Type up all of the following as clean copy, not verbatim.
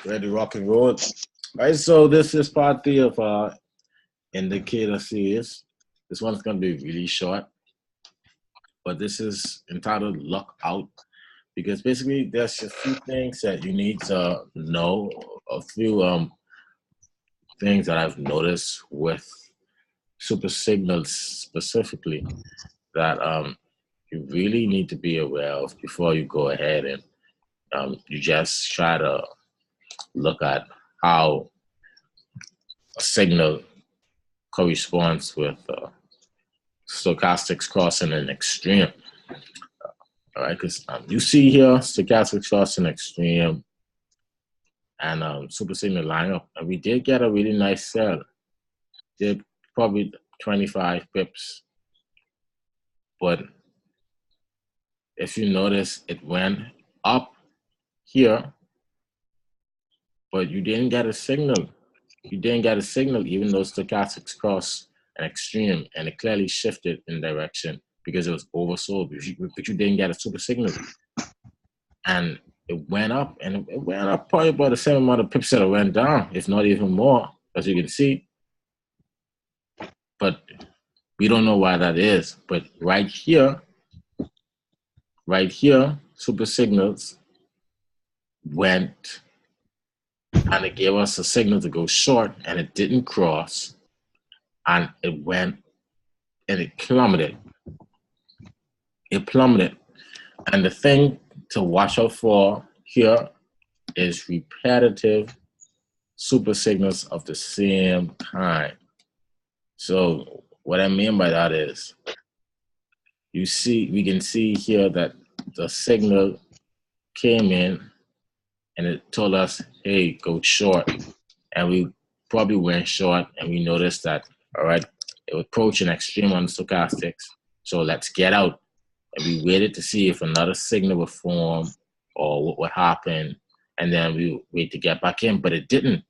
Ready, rock and roll. All right, so this is part three of our indicator series. This one's going to be really short, but this is entitled Luck Out because basically there's a few things that you need to know, a few things that I've noticed with super signals specifically that you really need to be aware of before you go ahead and you just try to look at how a signal corresponds with stochastics crossing an extreme. All right, because you see here stochastics crossing extreme and super signal line up, and we did get a really nice sell. Did probably 25 pips, but if you notice, it went up here, but you didn't get a signal. You didn't get a signal, even though stochastics crossed an extreme, and it clearly shifted in direction because it was oversold, but you didn't get a super signal. And it went up, and it went up probably about the same amount of pips that it went down, if not even more, as you can see. But we don't know why that is. But right here, super signals went, and it gave us a signal to go short, and it didn't cross, and it went, and it plummeted. It plummeted. And the thing to watch out for here is repetitive super signals of the same kind. So what I mean by that is, we can see here that the signal came in and it told us, hey, go short. And we probably went short, and we noticed that, all right, it was approaching extreme on stochastics. So let's get out. And we waited to see if another signal would form or what would happen. And then we wait to get back in, but it didn't.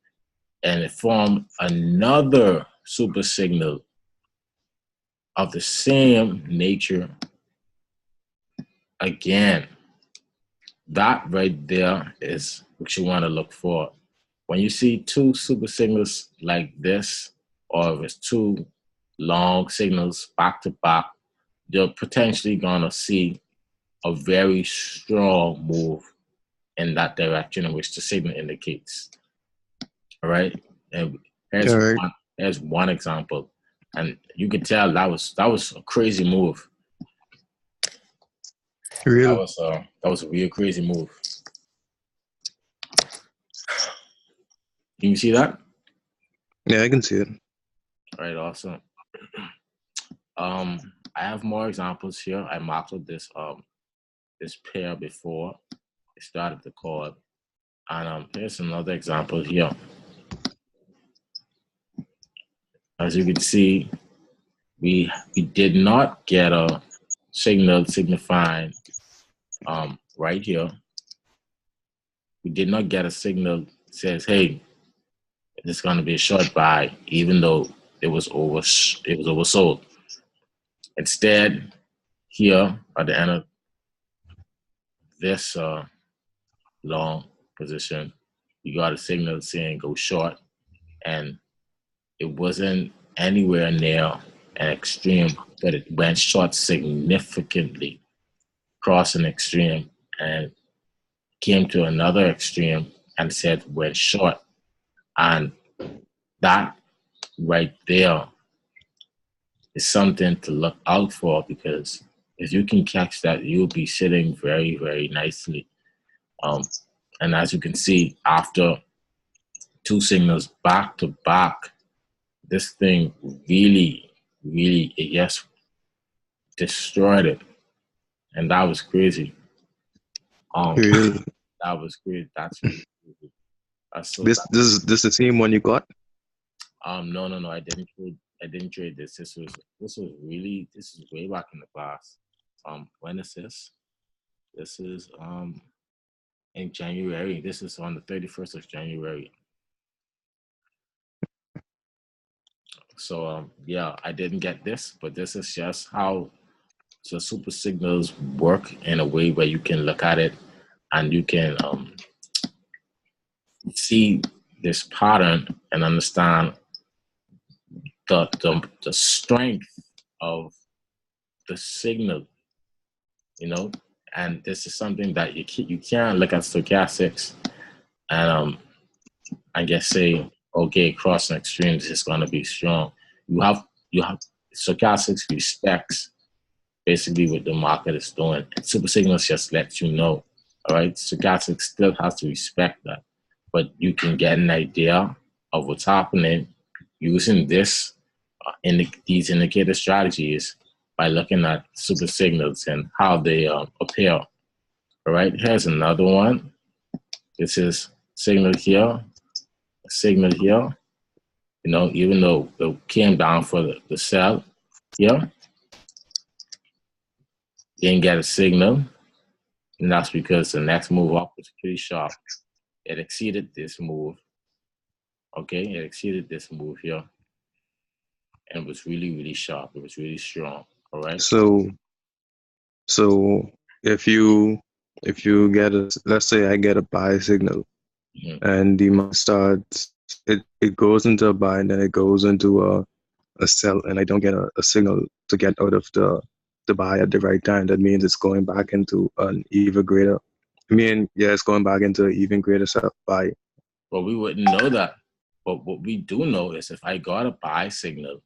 And it formed another super signal of the same nature again. That right there is what you want to look for. When you see two super signals like this, or if it's two long signals back to back, you're potentially gonna see a very strong move in that direction in which the signal indicates. All right, and here's one example, and you can tell that was a crazy move. Really? That was a real crazy move. Can you see that? Yeah, I can see it. All right, awesome. I have more examples here. I marked with this pair before I started the call, and here's another example here. As you can see, we did not get a signal signifying right here. We did not get a signal that says, hey, it's going to be a short buy, even though it was oversold. Instead, here at the end of this long position, you got a signal saying go short, and it wasn't anywhere near an extreme, but it went short significantly, crossed an extreme, and came to another extreme and said went short. And that right there is something to look out for, because if you can catch that, you'll be sitting very, very nicely. And as you can see, after two signals back to back, this thing really, yes, destroyed it. And that was crazy. Really? That was great. That's really crazy. This is the same one you got? No. I didn't trade this. This was way back in the class. When is this? This is in January. This is on the 31st of January. So yeah, I didn't get this, but this is just how the super signals work in a way where you can look at it and you can see this pattern and understand the strength of the signal, you know, and this is something that you can't look at stochastics and I guess say, okay, crossing extremes is going to be strong. You have stochastics respects basically what the market is doing. And super signals just lets you know. All right, stochastics still has to respect that, but you can get an idea of what's happening using this these indicator strategies by looking at super signals and how they appear. All right, here's another one. This is signal here, a signal here. You know, even though it came down for the sell here, didn't get a signal, and that's because the next move up was pretty sharp. It exceeded this move. Okay, it exceeded this move here, and it was really, really sharp. It was really strong. All right. So if you get let's say I get a buy signal, and the market starts, it goes into a buy and then it goes into a sell, and I don't get a signal to get out of the buy at the right time, that means it's going back into an even greater. It's going back into an even greater buy. Well, we wouldn't know that. But what we do know is if I got a buy signal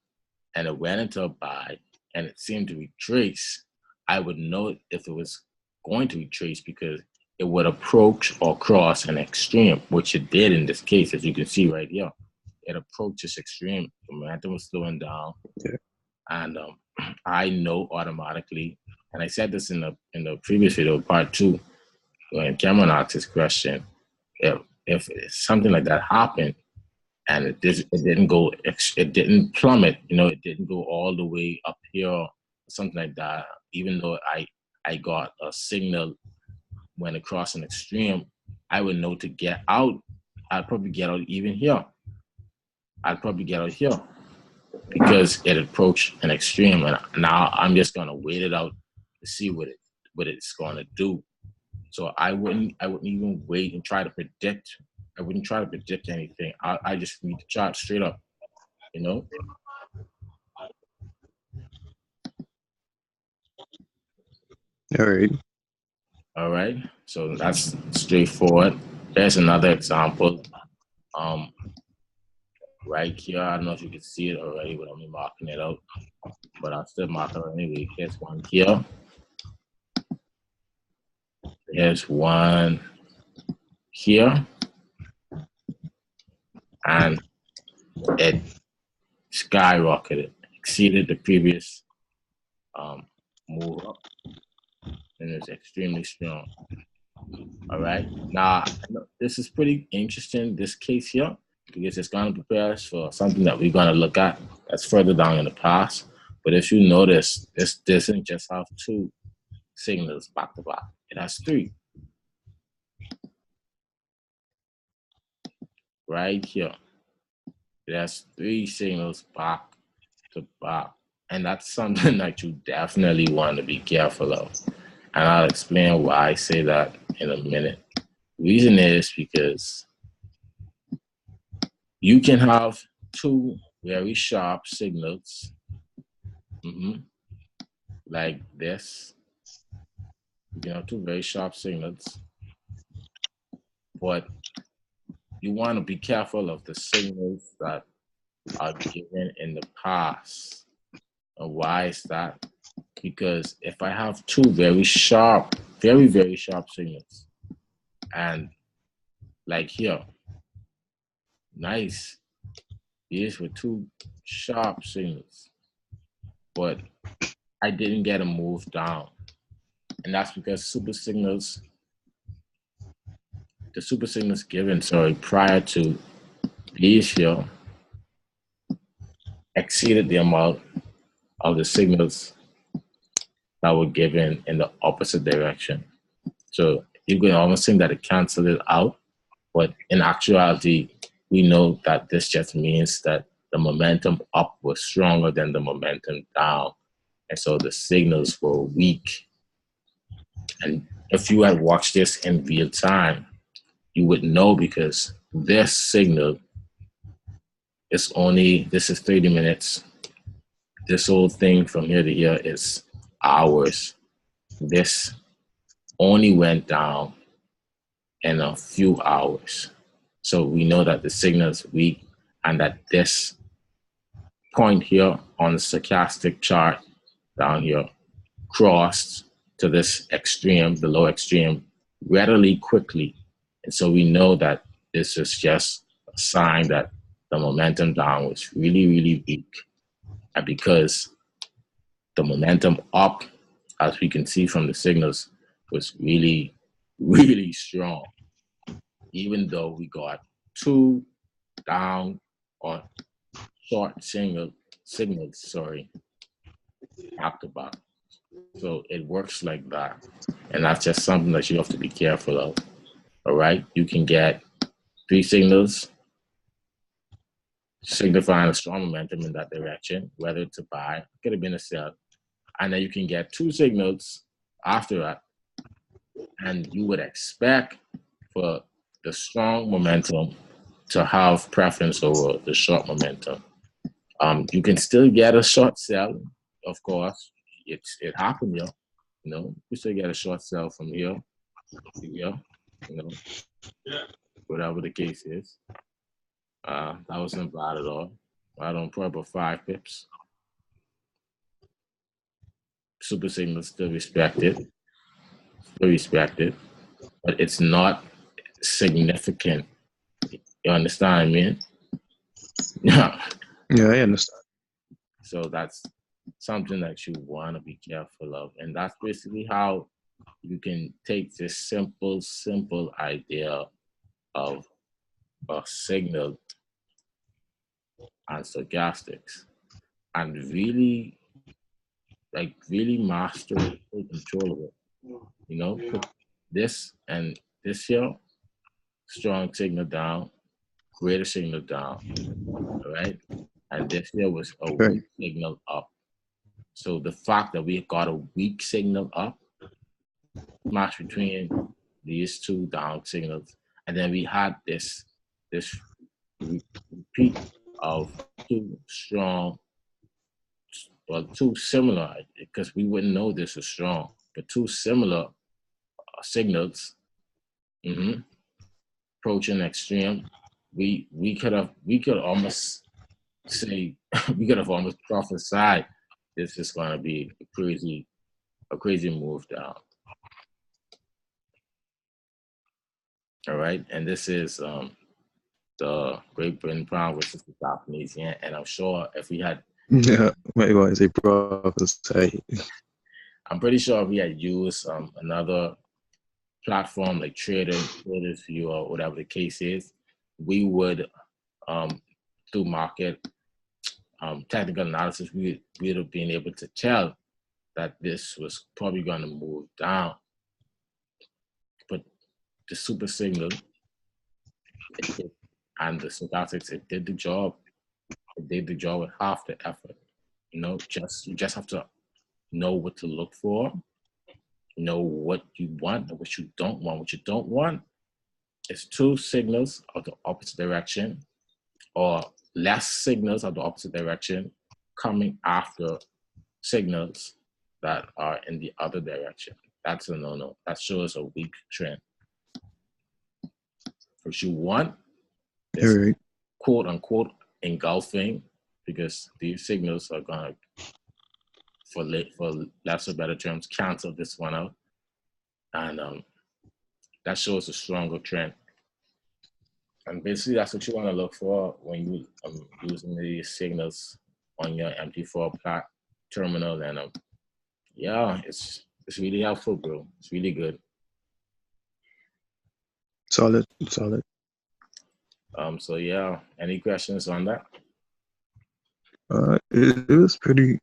and it went into a buy and it seemed to retrace, I would know if it was going to retrace because it would approach or cross an extreme, which it did in this case, as you can see right here. It approached this extreme. The momentum was slowing down. Yeah. And I know automatically, and I said this in the previous video, part 2, when Cameron asked this question, if something like that happened and it didn't plummet, you know, it didn't go all the way up here or something like that, even though I got a signal when it crossed an extreme, I would know to get out. I'd probably get out even here. I'd probably get out here because it approached an extreme, and now I'm just gonna wait it out to see what it's gonna do. So I wouldn't even wait and try to predict. I wouldn't try to predict anything. I just read the chart straight up, you know. All right. So that's straightforward. There's another example. Right here, I don't know if you can see it already, but I'm marking it out. But I'll still mark it anyway. Here's one here. Here's one here. And it skyrocketed, exceeded the previous move up, and it's extremely strong. All right. Now, this is pretty interesting, this case here, because it's going to prepare us for something that we're going to look at that's further down in the past. But if you notice, this doesn't just have 2 signals back to back. It has 3. Right here. It has 3 signals back to back. And that's something that you definitely want to be careful of. And I'll explain why I say that in a minute. The reason is because you can have 2 very sharp signals, like this. You can have 2 very sharp signals, but you want to be careful of the signals that are given in the past. And why is that? Because if I have 2 very sharp, very, very sharp signals, and like here, nice, these were 2 sharp signals, but I didn't get a move down. And that's because the super signals given, prior to these here exceeded the amount of the signals that were given in the opposite direction. So you can almost think that it canceled it out, but in actuality, we know that this just means that the momentum up was stronger than the momentum down. And so the signals were weak. And if you had watched this in real time, you would know because this signal is only, this is 30 minutes. This whole thing from here to here is hours. This only went down in a few hours. So we know that the signal is weak and that this point here on the stochastic chart down here crossed to this extreme, the low extreme, readily quickly. And so we know that this is just a sign that the momentum down was really, really weak. And because the momentum up, as we can see from the signals, was really, really strong. Even though we got two down or short signals, back to back. So it works like that. And that's just something that you have to be careful of. All right. You can get 3 signals signifying a strong momentum in that direction, whether it's a buy, could have been a sell. And then you can get 2 signals after that. And you would expect for the strong momentum to have preference over the short momentum. You can still get a short sell, of course. It happened here, you know. You still get a short sell from here to here, you know, whatever the case is. That wasn't bad at all. Right on probably 5 pips. Super signal still respected, but it's not significant. You understand what I mean? Yeah. Yeah, I understand. So that's something that you want to be careful of. And that's basically how you can take this simple idea of a signal and stochastics and really master it, take control of it. You know, put this and this here, strong signal down, greater signal down, all right? And this here was a weak signal up. So the fact that we got a weak signal up, match between these 2 down signals, and then we had this repeat of 2 strong, well, 2 similar, because we wouldn't know this is strong, but 2 similar signals approaching extreme. We could almost say we could have almost prophesied this is going to be a crazy move down. All right, and this is the Great Britain pound versus the Japanese yen, and I'm sure if we had, yeah, what you say, prophesy. I'm pretty sure if we had used another platform like Traders View or whatever the case is, we would through market technical analysis, we would have been able to tell that this was probably going to move down. But the super signal and the stochastics, it did the job. It did the job with half the effort. You know, you just have to know what to look for, know what you want and what you don't want. What you don't want is 2 signals of the opposite direction or less signals of the opposite direction coming after signals that are in the other direction. That's a no-no. That shows a weak trend. What you want is quote unquote engulfing, because these signals are gonna, for less or better terms, cancel this one out, and that shows a stronger trend. And basically, that's what you want to look for when you using these signals on your mt4 terminal. And yeah, it's really helpful, bro. It's really good. Solid. So yeah, any questions on that? It was pretty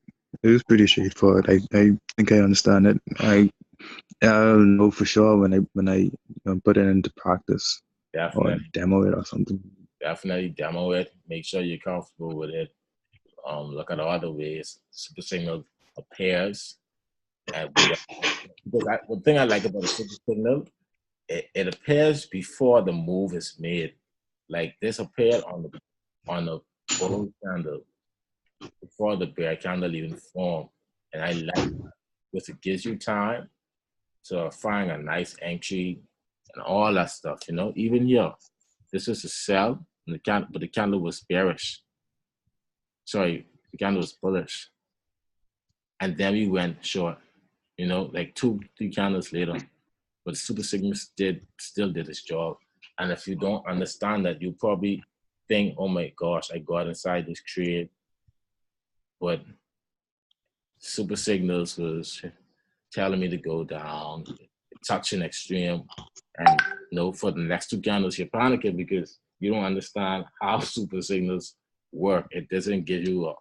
straightforward. I think I understand it. I'll know for sure when I put it into practice. Definitely. Or demo it or something. Definitely demo it. Make sure you're comfortable with it. Look at other ways super signal appears. And because the thing I like about a super signal it appears before the move is made. Like this appeared on the bull candle before the bear candle even formed. And I like that because it gives you time to find a nice entry and all that stuff, you know. Even here, this is a sell, and but the candle was bearish. Sorry, the candle was bullish. And then we went short, you know, like 2-3 candles later. But Super Sigma still did its job. And if you don't understand that, you probably think, oh my gosh, I got inside this trade. But Super Signals was telling me to go down, touching extreme. And you know, for the next 2 candles, you're panicking because you don't understand how Super Signals work. It doesn't give you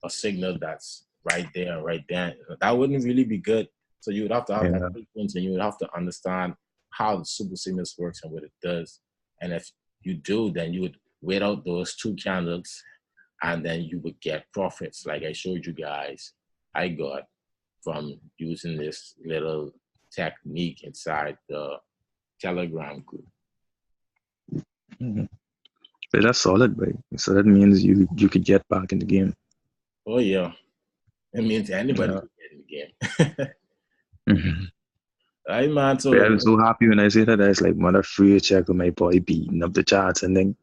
a signal that's right there, right then. That wouldn't really be good. So you would have to have that frequency, and you would have to understand how the Super Signals works and what it does. And if you do, then you would wait out those 2 candles, and then you would get profits like I showed you guys I got from using this little technique inside the Telegram group. Mm-hmm. But that's solid, right? So that means you could get back in the game. Oh yeah, it means anybody can get in the game. Mm-hmm. Right, man. So I'm so happy when I say that. It's like mother free check with my boy beating up the charts and then.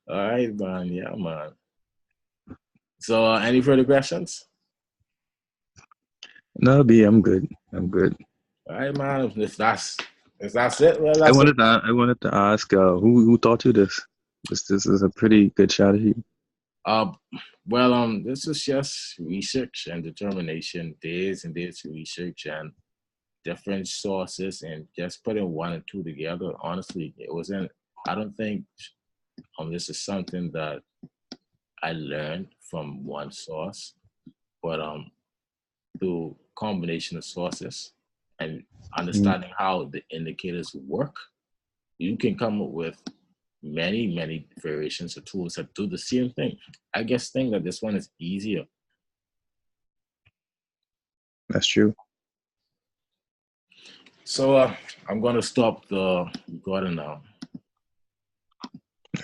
All right, man. Yeah, man. So, any further questions? No, B, I'm good. I'm good. All right, man. If that's it, well, I that's it. wanted to ask who taught you this? This is a pretty good strategy. Well, this is just research and determination, days and days of research and different sources, and just putting 1 and 2 together. Honestly, it wasn't. I don't think this is something that I learned from one source, but through combination of sources and understanding how the indicators work, you can come up with many variations of tools that do the same thing. I guess think that this one is easier. That's true. So I'm gonna stop the recording now.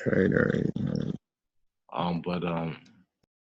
All right. But